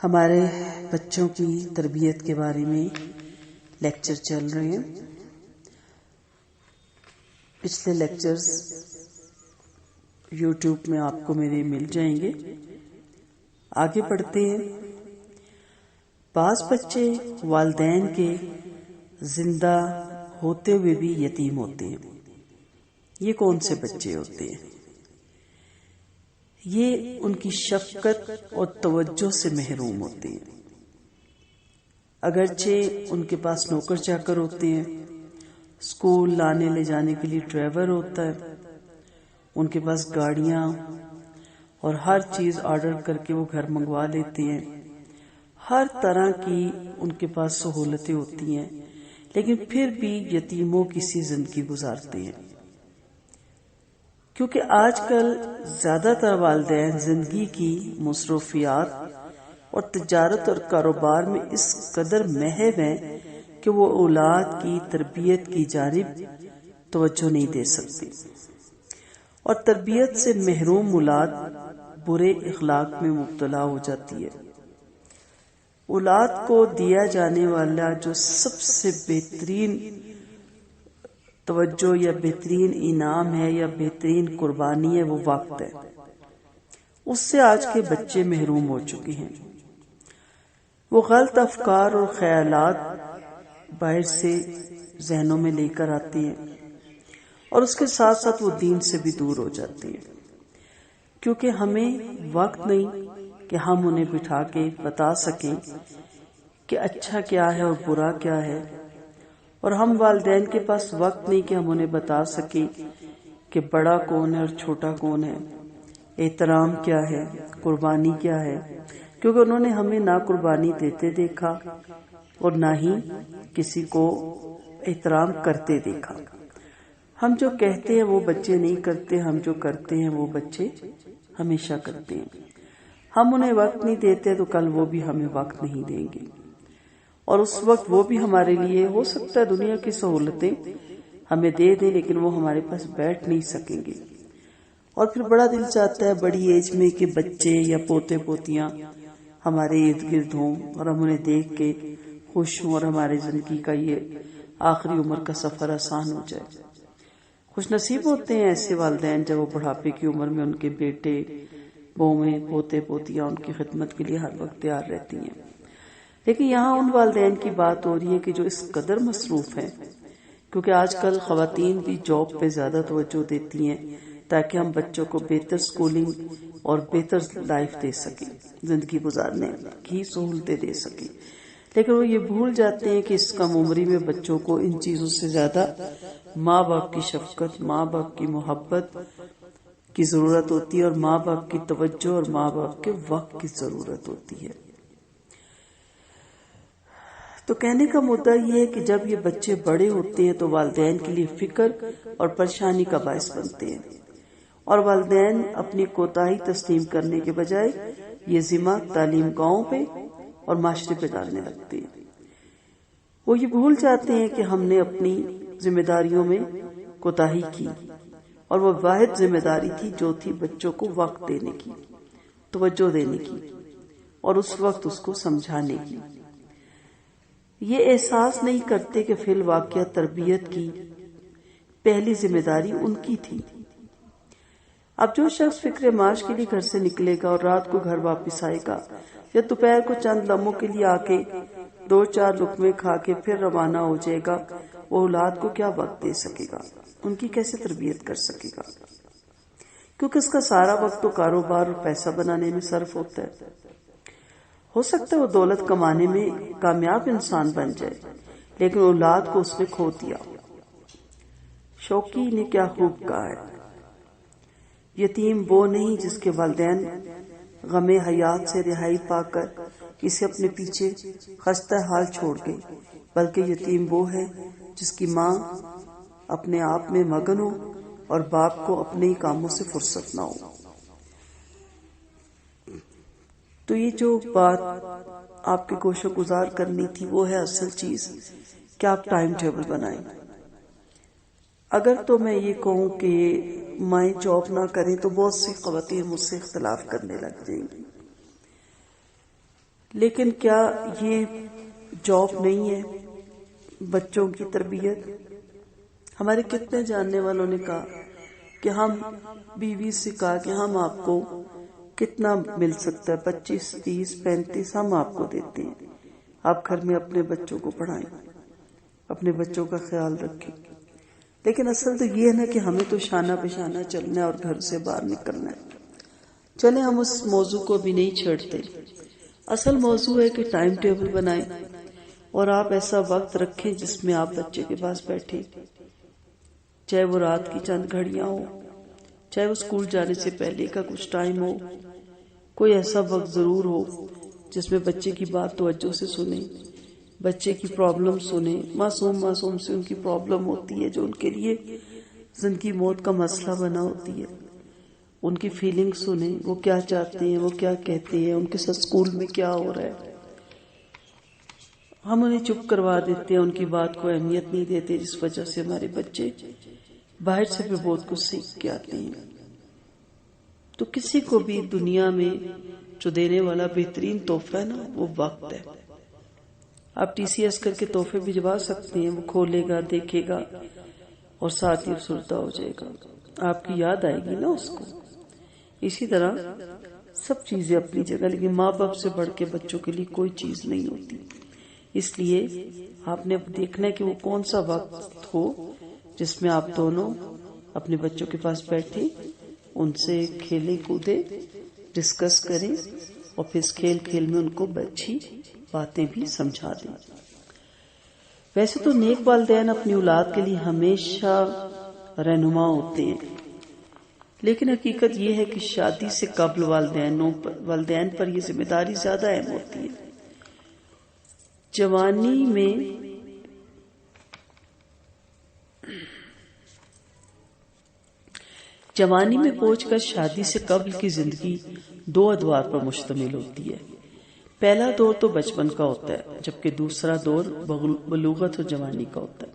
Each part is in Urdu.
ہمارے بچوں کی تربیت کے بارے میں لیکچر چل رہے ہیں. پچھلے لیکچرز یوٹیوب میں آپ کو میرے مل جائیں گے. آگے پڑھتے ہیں. بعض بچے والدین کے زندہ ہوتے ہوئے بھی یتیم ہوتے ہیں. یہ کون سے بچے ہوتے ہیں؟ یہ ان کی شفقت اور توجہ سے محروم ہوتے ہیں. اگرچہ ان کے پاس نوکر چاکر ہوتے ہیں، اسکول لانے لے جانے کے لیے ڈرائیور ہوتا ہے، ان کے پاس گاڑیاں اور ہر چیز آرڈر کر کے وہ گھر منگوا لیتے ہیں، ہر طرح کی ان کے پاس سہولتیں ہوتی ہیں، لیکن پھر بھی یتیموں کی سی زندگی گزارتے ہیں. کیونکہ آج کل زیادہ تر والدین زندگی کی مصروفیات اور تجارت اور کاروبار میں اس قدر محو ہیں کہ وہ اولاد کی تربیت کی جانب توجہ نہیں دے سکتے، اور تربیت سے محروم اولاد برے اخلاق میں مبتلا ہو جاتی ہے. اولاد کو دیا جانے والا جو سب سے بہترین توجہ یا بہترین انعام ہے یا بہترین قربانی ہے وہ وقت ہے. اس سے آج کے بچے محروم ہو چکے ہیں. وہ غلط افکار اور خیالات باہر سے ذہنوں میں لے کر آتے ہیں، اور اس کے ساتھ ساتھ وہ دین سے بھی دور ہو جاتے ہیں، کیونکہ ہمیں وقت نہیں کہ ہم انہیں بٹھا کے بتا سکیں کہ اچھا کیا ہے اور برا کیا ہے، اور ہم والدین کے پاس وقت نہیں کہ ہم انہیں بتا سکیں کہ بڑا کون ہے اور چھوٹا کون ہے، احترام کیا ہے، قربانی کیا ہے، کیونکہ انہوں نے ہمیں نہ قربانی دیتے دیکھا اور نہ ہی کسی کو احترام کرتے دیکھا. ہم جو کہتے ہیں وہ بچے نہیں کرتے، ہم جو کرتے ہیں وہ بچے ہمیشہ کرتے ہیں. ہم انہیں وقت نہیں دیتے تو کل وہ بھی ہمیں وقت نہیں دیں گے، اور اس وقت وہ بھی ہمارے لیے ہو سکتا ہے دنیا کی سہولتیں ہمیں دے دیں، لیکن وہ ہمارے پاس بیٹھ نہیں سکیں گے. اور پھر بڑا دل چاہتا ہے بڑی ایج میں کہ بچے یا پوتے پوتیاں ہمارے ارد گرد ہوں اور ہم انہیں دیکھ کے خوش ہوں، اور ہماری زندگی کا یہ آخری عمر کا سفر آسان ہو جائے. خوش نصیب ہوتے ہیں ایسے والدین جب وہ بڑھاپے کی عمر میں ان کے بیٹے بہویں پوتے پوتیاں ان کی خدمت کے لیے ہر وقت تیار رہتی ہیں. لیکن یہاں ان والدین کی بات ہو رہی ہے کہ جو اس قدر مصروف ہیں، کیونکہ آج کل خواتین بھی جاب پہ زیادہ توجہ دیتی ہیں تاکہ ہم بچوں کو بہتر سکولنگ اور بہتر لائف دے سکیں، زندگی گزارنے کی سہولتیں دے سکیں. لیکن وہ یہ بھول جاتے ہیں کہ اس کم عمری میں بچوں کو ان چیزوں سے زیادہ ماں باپ کی شفقت، ماں باپ کی محبت کی ضرورت ہوتی ہے، اور ماں باپ کی توجہ اور ماں باپ کے وقت کی ضرورت ہوتی ہے. تو کہنے کا مدعا یہ ہے کہ جب یہ بچے بڑے ہوتے ہیں تو والدین کے لیے فکر اور پریشانی کا باعث بنتے ہیں، اور والدین اپنی کوتاہی تسلیم کرنے کے بجائے یہ ذمہ تعلیم گاہوں پہ اور معاشرے پہ ڈالنے لگتے ہیں. وہ یہ بھول جاتے ہیں کہ ہم نے اپنی ذمہ داریوں میں کوتاہی کی، اور وہ واحد ذمہ داری تھی جو تھی بچوں کو وقت دینے کی، توجہ دینے کی، اور اس وقت اس کو سمجھانے کی. یہ احساس نہیں کرتے کہ فی الواقعہ تربیت کی پہلی ذمہ داری ان کی تھی. اب جو شخص فکر معاش کے لیے گھر سے نکلے گا اور رات کو گھر واپس آئے گا، یا دوپہر کو چند لمحوں کے لیے آ کے 2-4 لقمے کھا کے پھر روانہ ہو جائے گا، وہ اولاد کو کیا وقت دے سکے گا، ان کی کیسے تربیت کر سکے گا، کیونکہ اس کا سارا وقت تو کاروبار اور پیسہ بنانے میں صرف ہوتا ہے. ہو سکتا ہے وہ دولت کمانے میں کامیاب انسان بن جائے، لیکن اولاد کو اس نے کھو دیا. شوقی نے کیا خوب کہا ہے، یتیم وہ نہیں جس کے والدین غم حیات سے رہائی پا کر اسے اپنے پیچھے خستہ حال چھوڑ گئے، بلکہ یتیم وہ ہے جس کی ماں اپنے آپ میں مگن ہو اور باپ کو اپنے ہی کاموں سے فرصت نہ ہو. تو یہ جو بات آپ کے گوشہ گزار کرنی تھی وہ ہے اصل چیز کہ آپ ٹائم ٹیبل بنائیں. اگر تو میں یہ کہوں کہ مائیں جاب نہ کریں تو بہت سی خواتین مجھ سے اختلاف کرنے لگ جائیں گی، لیکن کیا یہ جاب نہیں ہے بچوں کی تربیت؟ ہمارے کتنے جاننے والوں نے کہا کہ ہم بیوی سے کہا کہ ہم آپ کو کتنا مل سکتا ہے، 25 30 35 ہم آپ کو دیتے ہیں، آپ گھر میں اپنے بچوں کو پڑھائیں، اپنے بچوں کا خیال رکھیں۔ لیکن اصل تو یہ ہے نا کہ ہمیں تو شانہ بشانہ چلنا ہے اور گھر سے باہر نکلنا ہے۔ چلیں ہم اس موضوع کو بھی نہیں چھیڑتے، اصل موضوع ہے کہ ٹائم ٹیبل بنائیں اور آپ ایسا وقت رکھیں جس میں آپ بچے کے پاس بیٹھیں، چاہے وہ رات کی چند گھڑیاں ہو، چاہے وہ اسکول جانے سے پہلے کا کچھ ٹائم ہو، کوئی ایسا وقت ضرور ہو جس میں بچے کی بات توجہ سے سنیں، بچے کی پرابلم سنیں۔ معصوم سے ان کی پرابلم ہوتی ہے جو ان کے لیے زندگی موت کا مسئلہ بنا ہوتی ہے، ان کی فیلنگ سنیں، وہ کیا چاہتے ہیں، وہ کیا کہتے ہیں، ان کے ساتھ اسکول میں کیا ہو رہا ہے۔ ہم انہیں چپ کروا دیتے ہیں، ان کی بات کو اہمیت نہیں دیتے، جس وجہ سے ہمارے بچے باہر سے بھی بہت کچھ سیکھ کے آتے ہیں۔ تو کسی کو بھی دنیا میں جو دینے والا بہترین تحفہ ہے نا وہ وقت ہے۔ آپ ٹی سی ایس کر کے تحفے بھجوا سکتے ہیں، وہ کھولے گا، دیکھے گا اور ساتھ ہی افسردہ ہو جائے گا، آپ کی یاد آئے گی نا اس کو۔ اسی طرح سب چیزیں اپنی جگہ، لیکن ماں باپ سے بڑھ کے بچوں کے لیے کوئی چیز نہیں ہوتی۔ اس لیے آپ نے دیکھنا ہے کہ وہ کون سا وقت ہو جس میں آپ دونوں اپنے بچوں کے پاس بیٹھیں، ان سے کھیلیں کودیں، ڈسکس کریں اور پھر اس کھیل میں ان کو اچھی باتیں بھی سمجھا دیں۔ ویسے تو نیک والدین اپنی اولاد کے لیے ہمیشہ رہنما ہوتے ہیں، لیکن حقیقت یہ ہے کہ شادی سے قبل والدین پر یہ ذمہ داری زیادہ اہم ہوتی ہے۔ جوانی میں پہنچ کر شادی سے قبل کی زندگی 2 ادوار پر مشتمل ہوتی ہے۔ پہلا دور تو بچپن کا ہوتا ہے، جبکہ دوسرا دور بلوغت اور جوانی کا ہوتا ہے۔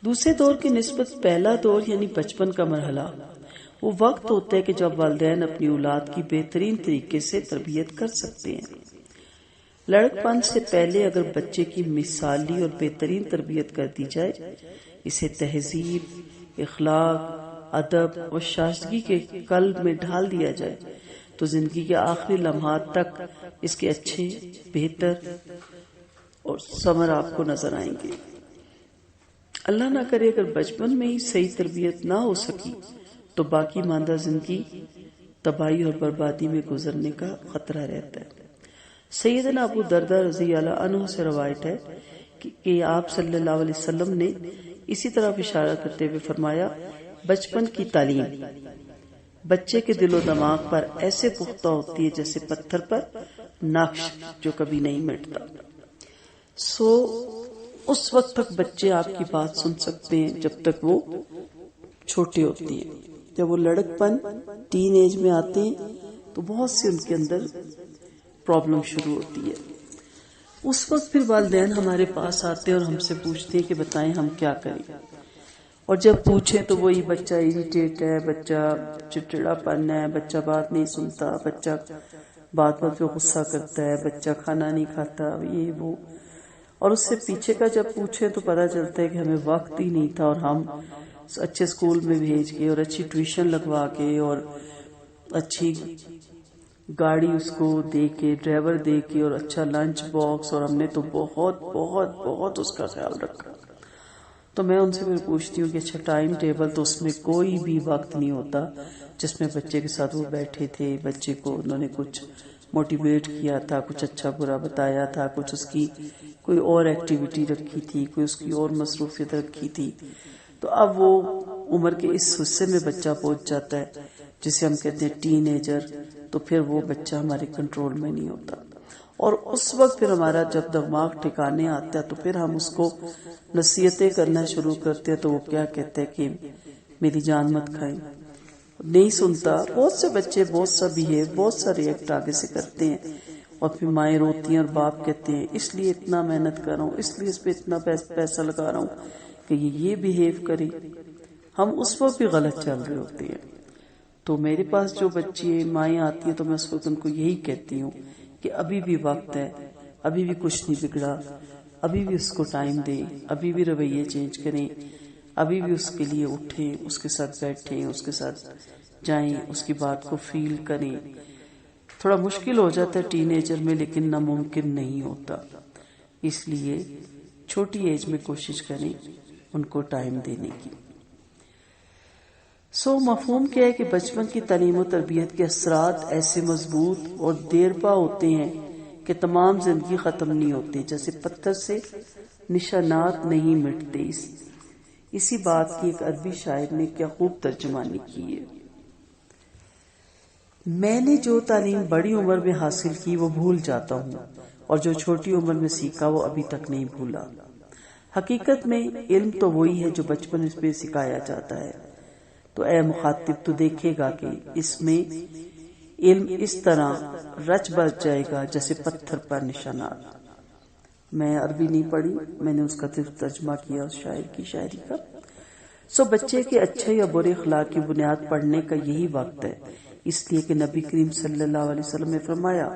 دوسرے دور کی نسبت پہلا دور یعنی بچپن کا مرحلہ وہ وقت ہوتا ہے کہ جب والدین اپنی اولاد کی بہترین طریقے سے تربیت کر سکتے ہیں۔ لڑکپن سے پہلے اگر بچے کی مثالی اور بہترین تربیت کر دی جائے، اسے تہذیب، اخلاق، ادب اور شائستگی کے قلب میں ڈھال دیا جائے تو زندگی کے آخری لمحات تک اس کے اچھے، بہتر اور ثمر آپ کو نظر آئیں گے۔ اللہ نہ کرے اگر بچپن میں ہی صحیح تربیت نہ ہو سکی تو باقی ماندہ زندگی تباہی اور بربادی میں گزرنے کا خطرہ رہتا ہے۔ سیدنا ابو درداء رضی اللہ عنہ سے روایت ہے کہ آپ صلی اللہ علیہ وسلم نے اسی طرح اشارہ کرتے ہوئے فرمایا، بچپن کی تعلیم بچے کے دل و دماغ پر ایسے پختہ ہوتی ہے جیسے پتھر پر نقش جو کبھی نہیں مٹتا۔ اس وقت تک بچے آپ کی بات سن سکتے ہیں جب تک وہ چھوٹے ہوتے ہیں۔ جب وہ لڑکپن ٹین ایج میں آتے ہیں تو بہت سے ان کے اندر پرابلم شروع ہوتی ہے۔ اس وقت پھر والدین ہمارے پاس آتے ہیں اور ہم سے پوچھتے ہیں کہ بتائیں ہم کیا کریں، اور جب پوچھیں تو وہی بچہ اریٹیٹ ہے، بچہ چڑچڑا پن ہے، بچہ بات نہیں سنتا، بچہ بات پہ غصہ کرتا ہے، بچہ کھانا نہیں کھاتا، یہ وہ۔ اور اس سے پیچھے کا جب پوچھیں تو پتہ چلتا ہے کہ ہمیں وقت ہی نہیں تھا، اور ہم اچھے اسکول میں بھیج کے اور اچھی ٹیوشن لگوا کے اور اچھی گاڑی اس کو دے کے، ڈرائیور دے کے اور اچھا لنچ باکس، اور ہم نے تو بہت بہت بہت اس کا خیال رکھا۔ تو میں ان سے پھر پوچھتی ہوں کہ اچھا ٹائم ٹیبل تو اس میں کوئی بھی وقت نہیں ہوتا جس میں بچے کے ساتھ وہ بیٹھے تھے، بچے کو انہوں نے کچھ موٹیویٹ کیا تھا، کچھ اچھا برا بتایا تھا، کچھ اس کی کوئی اور ایکٹیویٹی رکھی تھی، کوئی اس کی اور مصروفیت رکھی تھی۔ تو اب وہ عمر کے اس حصے میں بچہ پہنچ جاتا ہے جسے ہم کہتے ہیں ٹین ایجر، تو پھر وہ بچہ ہمارے کنٹرول میں نہیں ہوتا، اور اس وقت پھر ہمارا جب دماغ ٹھکانے آتا ہے تو پھر ہم اس کو نصیحتیں کرنا شروع کرتے ہیں، تو وہ کیا کہتے ہیں کہ میری جان مت کھائیں، نہیں سنتا۔ بہت سے بچے بہت سا بہیو، بہت سا ریئیکٹ آگے سے کرتے ہیں، اور پھر مائیں روتی ہیں اور باپ کہتے ہیں اس لیے اتنا محنت کر رہا ہوں، اس لیے اس پہ اتنا پیسہ لگا رہا ہوں کہ یہ بہیو کرے۔ ہم اس وقت بھی غلط چل رہے ہوتے ہیں۔ تو میرے پاس جو بچے مائیں آتی ہیں تو میں اس وقت ان کو یہی کہتی ہوں کہ ابھی بھی وقت ہے، ابھی بھی کچھ نہیں بگڑا، ابھی بھی اس کو ٹائم دیں، ابھی بھی رویے چینج کریں، ابھی بھی اس کے لیے اٹھیں، اس کے ساتھ بیٹھیں، اس کے ساتھ جائیں، اس کی بات کو فیل کریں۔ تھوڑا مشکل ہو جاتا ہے ٹین ایجر میں، لیکن ناممکن نہیں ہوتا، اس لیے چھوٹی ایج میں کوشش کریں ان کو ٹائم دینے کی۔ مفہوم کیا ہے کہ بچپن کی تعلیم و تربیت کے اثرات ایسے مضبوط اور دیرپا ہوتے ہیں کہ تمام زندگی ختم نہیں ہوتے، جیسے پتھر سے نشانات نہیں مٹتے۔ اسی بات کی ایک عربی شاعر نے کیا خوب ترجمانی کی ہے: میں نے جو تعلیم بڑی عمر میں حاصل کی وہ بھول جاتا ہوں، اور جو چھوٹی عمر میں سیکھا وہ ابھی تک نہیں بھولا۔ حقیقت میں علم تو وہی ہے جو بچپن میں سکھایا جاتا ہے۔ تو اے مخاطب، تو دیکھے گا کہ اس میں علم اس طرح رچ بچ جائے گا جیسے پتھر پر نشانات۔ میں عربی نہیں پڑھی، میں نے اس کا صرف ترجمہ کیا اس شاعر کی شاعری کا۔ بچے کے اچھے یا برے اخلاق کی بنیاد پڑھنے کا یہی وقت ہے، اس لیے کہ نبی کریم صلی اللہ علیہ وسلم نے فرمایا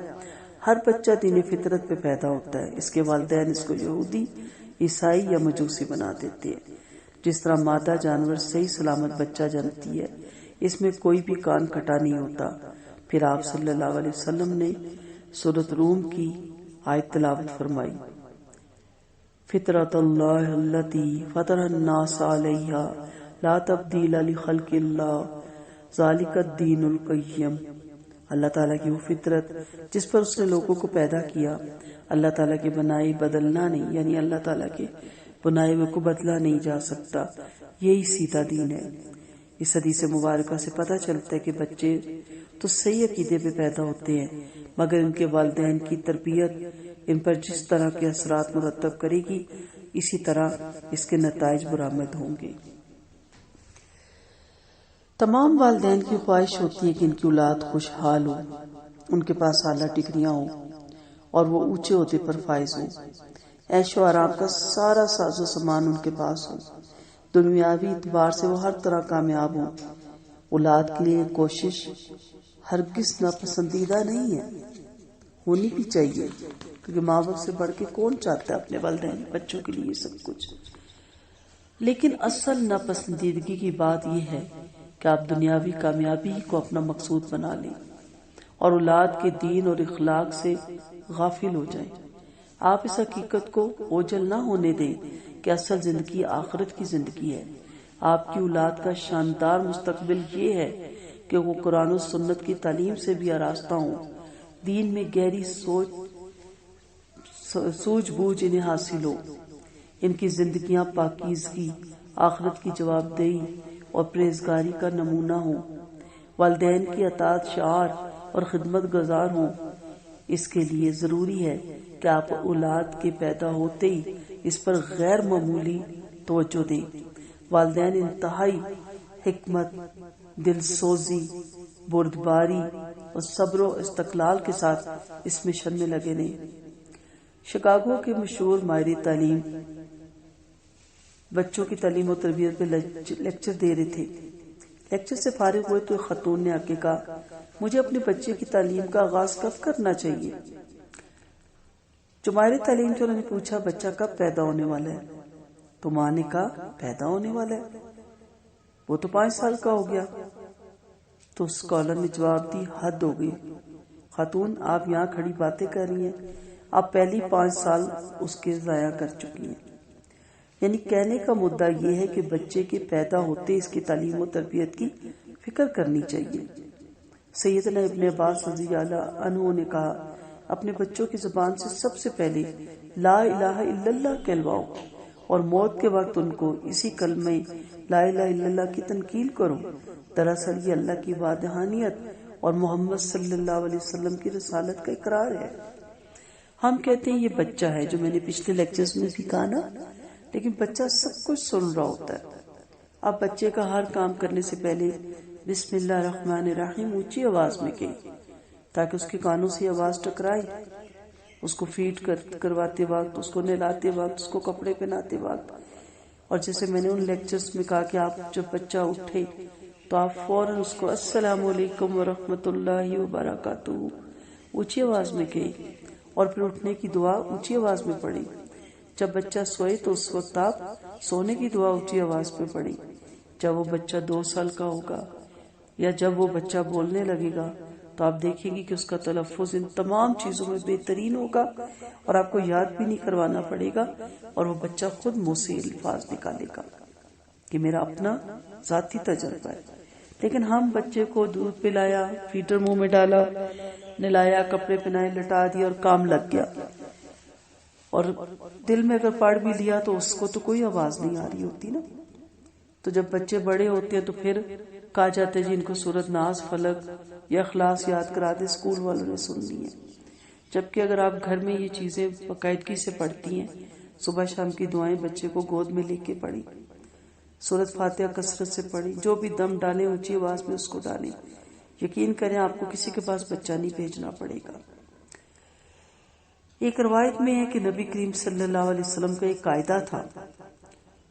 ہر بچہ دین فطرت پہ پیدا ہوتا ہے، اس کے والدین اس کو یہودی، عیسائی یا مجوسی بنا دیتے ہیں۔ جس طرح مادہ جانور صحیح سلامت بچہ جنتی ہے، اس میں کوئی بھی کان کٹا نہیں ہوتا۔ پھر آپ صلی اللہ علیہ وسلم نے سورۃ روم کی آیت تلاوت فرمائی: فطرۃ اللہ التی فطر الناس علیہا لا تبدیل لخلق اللہ ذالک الدین القیم۔ اللہ تعالیٰ کی وہ فطرت جس پر اس نے لوگوں کو پیدا کیا، اللہ تعالیٰ کے بنائے بدلنا نہیں، یعنی اللہ تعالیٰ کے بنائے ہوئے کو بدلا نہیں جا سکتا، یہی سیدھا دین ہے۔ اس حدیث مبارکہ سے پتہ چلتا ہے کہ بچے تو صحیح عقیدے پہ پیدا ہوتے ہیں، مگر ان کے والدین کی تربیت ان پر جس طرح کے اثرات مرتب کرے گی، اسی طرح اس کے نتائج برآمد ہوں گے۔ تمام والدین کی خواہش ہوتی ہے کہ ان کی اولاد خوشحال ہو، ان کے پاس اعلیٰ ڈگریاں ہوں اور وہ اونچے عہدے پر فائز ہوں، عیش و آرام کا سارا ساز و سامان ان کے پاس ہو، دنیاوی اعتبار سے وہ ہر طرح کامیاب ہوں۔ اولاد کے لیے کوشش ہرگز ناپسندیدہ نہیں ہے، ہونی بھی چاہیے، کیونکہ ماں باپ سے بڑھ کے کون چاہتا ہے اپنے والدین بچوں کے لیے سب کچھ۔ لیکن اصل ناپسندیدگی کی بات یہ ہے کہ آپ دنیاوی کامیابی کو اپنا مقصود بنا لیں اور اولاد کے دین اور اخلاق سے غافل ہو جائیں۔ آپ اس حقیقت کو اوجھل نہ ہونے دیں کہ اصل زندگی آخرت کی زندگی ہے۔ آپ کی اولاد کا شاندار مستقبل یہ ہے کہ وہ قرآن و سنت کی تعلیم سے بھی آراستہ ہوں، دین میں گہری سوجھ بوجھ انہیں حاصل ہو، ان کی زندگیاں پاکیزگی، آخرت کی جواب دہی اور پرہیزگاری کا نمونہ ہوں، والدین کی اطاعت شعار اور خدمت گزار ہوں۔ اس کے لیے ضروری ہے کہ آپ اولاد کے پیدا ہوتے ہی اس پر غیر معمولی توجہ دیں۔ والدین انتہائی حکمت، دل سوزی، بردباری اور صبر و استقلال کے ساتھ اس مشن میں لگے رہیں۔ شکاگو کے مشہور ماہر تعلیم بچوں کی تعلیم و تربیت پہ لیکچر دے رہے تھے۔ لیکچر سے فارغ ہوئے تو ایک خاتون نے آ کے کہا، مجھے اپنے بچے کی تعلیم کا آغاز کب کرنا چاہیے؟ جو ماہر تعلیم تھے انہوں نے پوچھا، بچہ کب پیدا ہونے والا ہے؟ تو ماں نے کہا، پیدا ہونے والا ہے، وہ تو 5 سال کا ہو گیا۔ تو اسکالر نے جواب دی، حد ہو گئی خاتون، آپ یہاں کھڑی باتیں کر رہی ہیں، آپ پہلی 5 سال اس کے ضائع کر چکی ہیں۔ یعنی کہنے کا مدعا یہ ہے کہ بچے کے پیدا ہوتے اس کی تعلیم و تربیت کی فکر کرنی چاہیے۔ سیدنا ابن عباس رضی اللہ عنہ نے کہا، اپنے بچوں کی زبان سے سب سے پہلے لا الہ الا اللہ کہلواؤ اور موت کے وقت ان کو اسی کلمہ لا الہ الا اللہ کی تنقیل کرو۔ دراصل یہ اللہ کی وحدانیت اور محمد صلی اللہ علیہ وسلم کی رسالت کا اقرار ہے۔ ہم کہتے ہیں یہ بچہ ہے، جو میں نے پچھلے لیکچرز میں بھی کہا نا، لیکن بچہ سب کچھ سن رہا ہوتا ہے۔ اب بچے کا ہر کام کرنے سے پہلے بسم اللہ الرحمن الرحیم اونچی آواز میں کہی تاکہ اس کے کانوں سے آواز ٹکرائے۔ اس کو فیڈ کرواتے وقت، اس کو نہلاتے وقت، اس کو کپڑے پہناتے وقت، اور جیسے میں نے ان لیکچرز میں کہا کہ آپ جب بچہ اٹھے تو آپ فوراً اس کو السلام علیکم ورحمۃ اللہ وبرکاتہ اونچی آواز میں کہی اور پھر اٹھنے کی دعا اونچی آواز میں پڑھی۔ جب بچہ سوئے تو اس وقت آپ سونے کی دعا اونچی آواز میں پڑھی۔ جب وہ بچہ 2 سال کا ہوگا یا جب وہ بچہ بولنے لگے گا تو آپ دیکھیں گی کہ اس کا تلفظ ان تمام چیزوں میں بہترین ہوگا اور آپ کو یاد بھی نہیں کروانا پڑے گا اور وہ بچہ خود منہ سے الفاظ نکالے گا۔ کہ میرا اپنا ذاتی تجربہ ہے۔ لیکن ہم بچے کو دودھ پلایا، فیڈر منہ میں ڈالا، نلایا، کپڑے پہنائے، لٹا دیا اور کام لگ گیا، اور دل میں اگر پڑھ بھی لیا تو اس کو تو کوئی آواز نہیں آ رہی ہوتی نا۔ تو جب بچے بڑے ہوتے ہیں تو پھر کہا جاتا ہے جی ان کو سورۃ ناس، فلق یا اخلاص یاد کرا دے، اسکول والوں نے سننی ہے۔ جبکہ اگر آپ گھر میں یہ چیزیں باقاعدگی سے پڑھتی ہیں، صبح شام کی دعائیں بچے کو گود میں لے کے پڑھی، سورۃ فاتحہ کثرت سے پڑھی، جو بھی دم ڈالیں اونچی آواز میں اس کو ڈالیں، یقین کریں آپ کو کسی کے پاس بچہ نہیں بھیجنا پڑے گا۔ ایک روایت میں ہے کہ نبی کریم صلی اللہ علیہ وسلم کا ایک قاعدہ تھا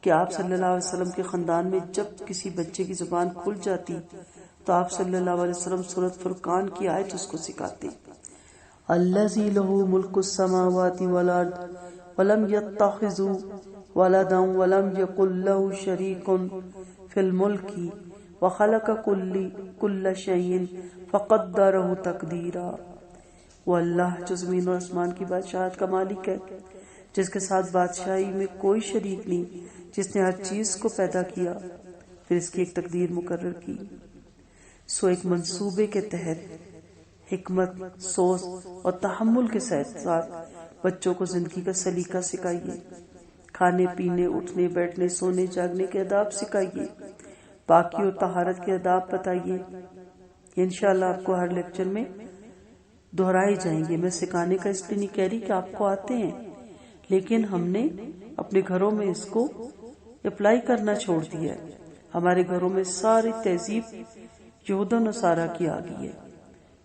کہ آپ صلی اللہ علیہ وسلم کے خاندان میں جب کسی بچے کی زبان کھل جاتی تو آپ صلی اللہ علیہ وسلم سورۃ فرقان کی آیت اس کو سکھاتے، الذی لہ ملک السماوات والارض ولم یتخذ ولدا ولم یکن لہ شریک فی الملک وخلق کل شیء فقدرہ تقدیرا۔ وہ اللہ جو زمین اور آسمان کی بادشاہت کا مالک ہے، جس کے ساتھ بادشاہی میں کوئی شریک نہیں، جس نے ہر چیز کو پیدا کیا پھر اس کی ایک تقدیر مقرر کی۔ سو ایک منصوبے کے تحت حکمت، سوچ اور تحمل کے ساتھ بچوں کو زندگی کا سلیقہ سکھائیے، کھانے پینے، اٹھنے بیٹھنے، سونے جاگنے کے آداب سکھائیے، پاکی اور طہارت کے آداب بتائیے۔ انشاءاللہ آپ کو ہر لیکچر میں دہرائے جائیں گے۔ میں سکھانے کا اس لیے نہیں کہہ رہی کہ آپ کو آتے ہیں، لیکن ہم نے اپنے گھروں میں اس کو اپلائی کرنا چھوڑ دیا ہے۔ ہمارے گھروں میں ساری تہذیب یہود و نصارہ کی آ گئی ہے۔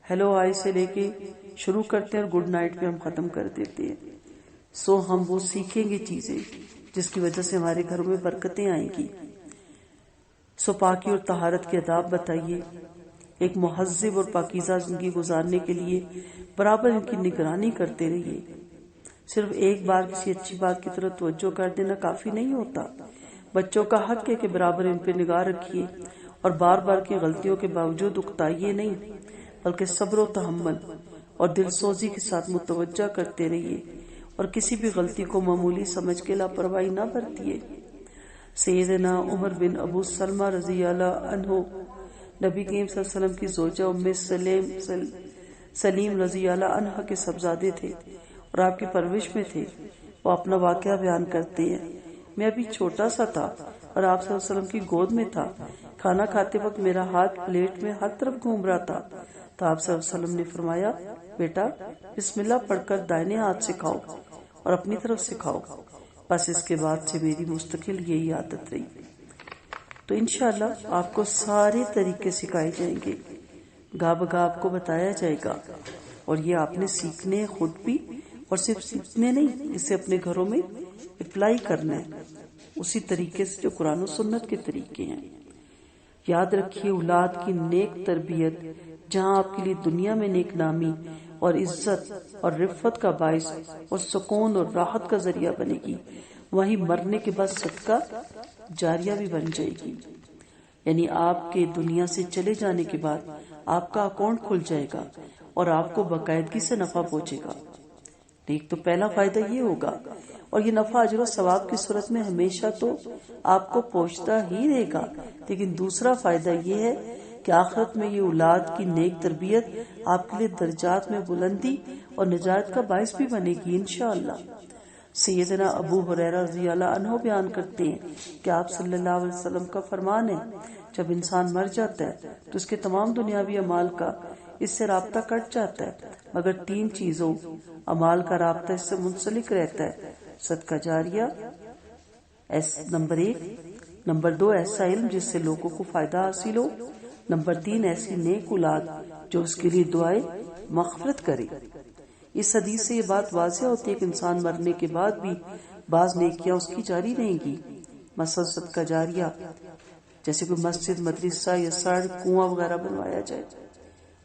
ہیلو ہائی سے لے کے شروع کرتے ہیں اور گڈ نائٹ پہ ہم ختم کر دیتے ہیں۔ سو ہم وہ سیکھیں گے چیزیں جس کی وجہ سے ہمارے گھروں میں برکتیں آئیں گی۔ سو پاکی اور طہارت کے آداب بتائیے۔ ایک مہذب اور پاکیزہ زندگی گزارنے کے لیے برابر ان کی نگرانی کرتے رہیے۔ صرف ایک بار کسی اچھی بات کی طرف توجہ کر دینا کافی نہیں ہوتا۔ بچوں کا حق ہے کہ برابر ان پہ نگاہ رکھیے اور بار بار کی غلطیوں کے باوجود اکتائیے نہیں، بلکہ صبر و تحمل اور دل سوزی کے ساتھ متوجہ کرتے رہیے اور کسی بھی غلطی کو معمولی سمجھ کے لاپرواہی نہ برتیے۔ سیدنا عمر بن ابو سلمہ رضی اللہ عنہ نبی کریم صلی اللہ علیہ وسلم کی زوجہ ام سلیم رضی اللہ عنہ کے صاحبزادے تھے اور آپ کی پرورش میں تھے۔ وہ اپنا واقعہ بیان کرتے ہیں، میں ابھی چھوٹا سا تھا اور آپ صلی اللہ علیہ وسلم کی گود میں تھا۔ کھانا کھاتے وقت میرا ہاتھ پلیٹ میں ہر طرف گھوم رہا تھا تو آپ صلی اللہ علیہ وسلم نے فرمایا، بیٹا بسم اللہ پڑھ کر دائنے ہاتھ سے کھاؤ اور اپنی طرف سے کھاؤ۔ بس اس کے بعد سے میری مستقل یہی عادت رہی۔ تو انشاءاللہ آپ کو سارے طریقے سکھائے جائیں گے، گاہ بگاہ آپ کو بتایا جائے گا، اور یہ آپ نے سیکھنے خود بھی، اور صرف سیکھنے نہیں، اسے اپنے گھروں میں اپلائی کرنا ہے اسی طریقے سے جو قرآن و سنت کے طریقے ہیں۔ یاد رکھیے اولاد کی نیک تربیت جہاں آپ کے لیے دنیا میں نیک نامی اور عزت اور رفت کا باعث اور سکون اور راحت کا ذریعہ بنے گی، وہیں مرنے کے بعد صدقہ جاریہ بھی بن جائے گی۔ یعنی آپ کے دنیا سے چلے جانے کے بعد آپ کا اکاؤنٹ کھل جائے گا اور آپ کو باقاعدگی سے نفع پہنچے گا۔ ایک تو پہلا فائدہ یہ ہوگا، اور یہ نفع اجر و ثواب کی صورت میں ہمیشہ تو آپ کو پہنچتا ہی رہے گا، لیکن دوسرا فائدہ یہ ہے کہ آخرت میں یہ اولاد کی نیک تربیت آپ کے لیے درجات میں بلندی اور نجات کا باعث بھی بنے گی انشاءاللہ۔ سیدنا ابو ہریرہ رضی اللہ عنہ بیان کرتے ہیں کہ آپ صلی اللہ علیہ وسلم کا فرمان ہے، جب انسان مر جاتا ہے تو اس کے تمام دنیاوی اعمال کا اس سے رابطہ کٹ جاتا ہے، مگر 3 چیزوں اعمال کا رابطہ اس سے منسلک رہتا ہے: صدقہ جاریہ، نمبر 1، نمبر 2 ایسا علم جس سے لوگوں کو فائدہ حاصل ہو، نمبر 3 ایسی نیک اولاد جو اس کے لیے دعائیں مغفرت کرے۔ اس حدیث سے یہ بات واضح ہوتی ہے کہ انسان مرنے کے بعد بھی بعض نیکیاں اس کی جاری رہیں گی، مثلا صدقہ جاریہ، جیسے کوئی مسجد، مدرسہ یا سڑک، کنواں وغیرہ بنوایا جائے،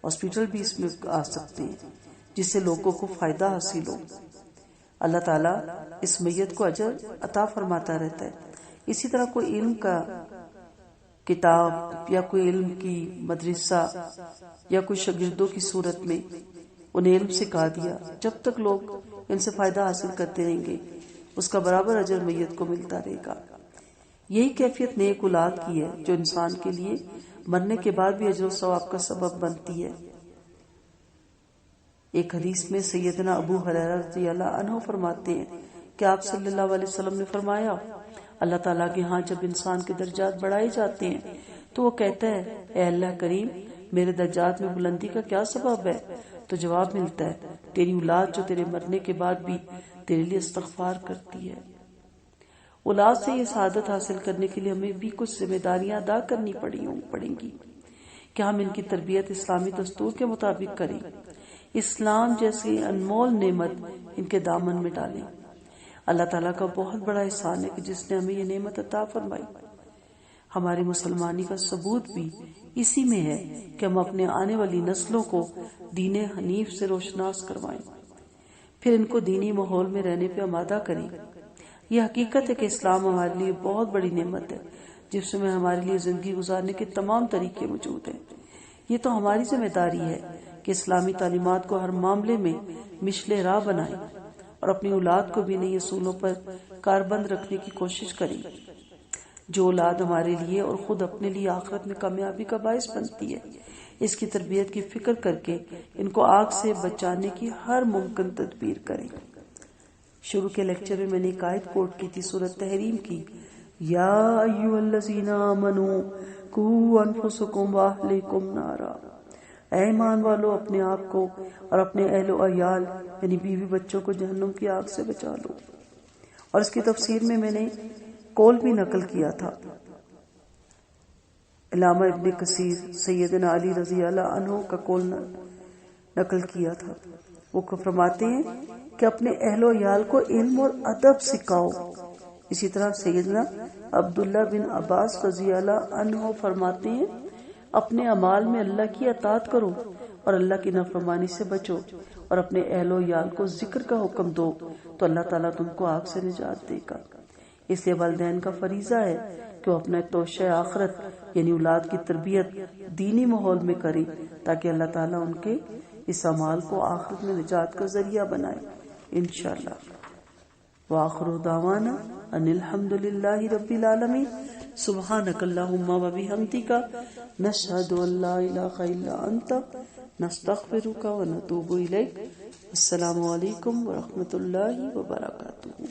ہاسپٹل بھی اس میں آ سکتے ہیں، جس سے لوگوں کو فائدہ حاصل ہو۔ اللہ تعالیٰ اس میت کو اجر عطا فرماتا رہتا ہے۔ اسی طرح کوئی علم کا کتاب یا کوئی علم کی مدرسہ یا کوئی شاگردوں کی صورت میں انہیں علم سکھا دیا، جب تک لوگ ان سے فائدہ حاصل کرتے رہیں گے اس کا برابر اجر میت کو ملتا رہے گا۔ یہی کیفیت نیک اولاد کی ہے جو انسان کے لیے مرنے کے بعد بھی اجر و ثواب کا سبب بنتی ہے۔ ایک حدیث میں سیدنا ابو ہریرہ رضی اللہ عنہ فرماتے ہیں کہ آپ صلی اللہ علیہ وسلم نے فرمایا، اللہ تعالیٰ کے ہاں جب انسان کے درجات بڑھائے جاتے ہیں تو وہ کہتا ہے، اے اللہ کریم میرے درجات میں بلندی کا کیا سبب ہے؟ تو جواب ملتا ہے، تیری اولاد جو تیرے مرنے کے بعد بھی تیرے لیے استغفار کرتی ہے۔ اولاد سے یہ سعادت حاصل کرنے کے لیے ہمیں بھی کچھ ذمہ داریاں ادا کرنی پڑیں گی کہ ہم ان کی تربیت اسلامی دستور کے مطابق کریں، اسلام جیسی انمول نعمت ان کے دامن میں ڈالیں۔ اللہ تعالیٰ کا بہت بڑا احسان ہے کہ جس نے ہمیں یہ نعمت عطا فرمائی۔ ہماری مسلمانی کا ثبوت بھی اسی میں ہے کہ ہم اپنے آنے والی نسلوں کو دین حنیف سے روشناس کروائیں، پھر ان کو دینی ماحول میں رہنے پہ آمادہ کریں۔ یہ حقیقت ہے کہ اسلام ہمارے لیے بہت بڑی نعمت ہے جس میں ہمارے لیے زندگی گزارنے کے تمام طریقے موجود ہیں۔ یہ تو ہماری ذمہ داری ہے کہ اسلامی تعلیمات کو ہر معاملے میں مشل راہ بنائیں اور اپنی اولاد کو بھی انہی اصولوں پر کاربند رکھنے کی کوشش کریں۔ جو اولاد ہمارے لیے اور خود اپنے لیے آخرت میں کامیابی کا باعث بنتی ہے، اس کی تربیت کی فکر کر کے ان کو آگ سے بچانے کی ہر ممکن تدبیر کریں۔ شروع کے لیکچر میں نے ایک آیت کوٹ کی تھی سورۃ تحریم کی، یا ایھا الذین آمنوا قوا انفسکم واہلیکم نارا، اے ایمان والو اپنے آپ کو اور اپنے اہل و عیال یعنی بیوی بچوں کو جہنم کی آگ سے بچا لو۔ اور اس کی تفسیر میں نے قول بھی نقل کیا تھا، علامہ ابن کثیر سیدنا علی رضی اللہ عنہ کا قول نقل کیا تھا۔ وہ فرماتے ہیں کہ اپنے اہل و عیال کو علم اور ادب سکھاؤ۔ اسی طرح سیدنا عبداللہ بن عباس رضی اللہ عنہ فرماتے ہیں، اپنے اعمال میں اللہ کی اطاعت کرو اور اللہ کی نافرمانی سے بچو اور اپنے اہل و عیال کو ذکر کا حکم دو تو اللہ تعالیٰ تم کو آگ سے نجات دے گا۔ اس لیے والدین کا فریضہ ہے کہ وہ اپنا توشہ آخرت یعنی اولاد کی تربیت دینی ماحول میں کرے تاکہ اللہ تعالیٰ ان کے اس اعمال کو آخرت میں نجات کا ذریعہ بنائے انشاءاللہ۔ وآخر دعوانا ان الحمد للہ رب العالمین، سبحانک اللہم و بحمدک، نشہد ان لا الہ الا انت، نستغفرک و نتوب الیک۔ السلام علیکم ورحمۃ اللہ وبرکاتہ۔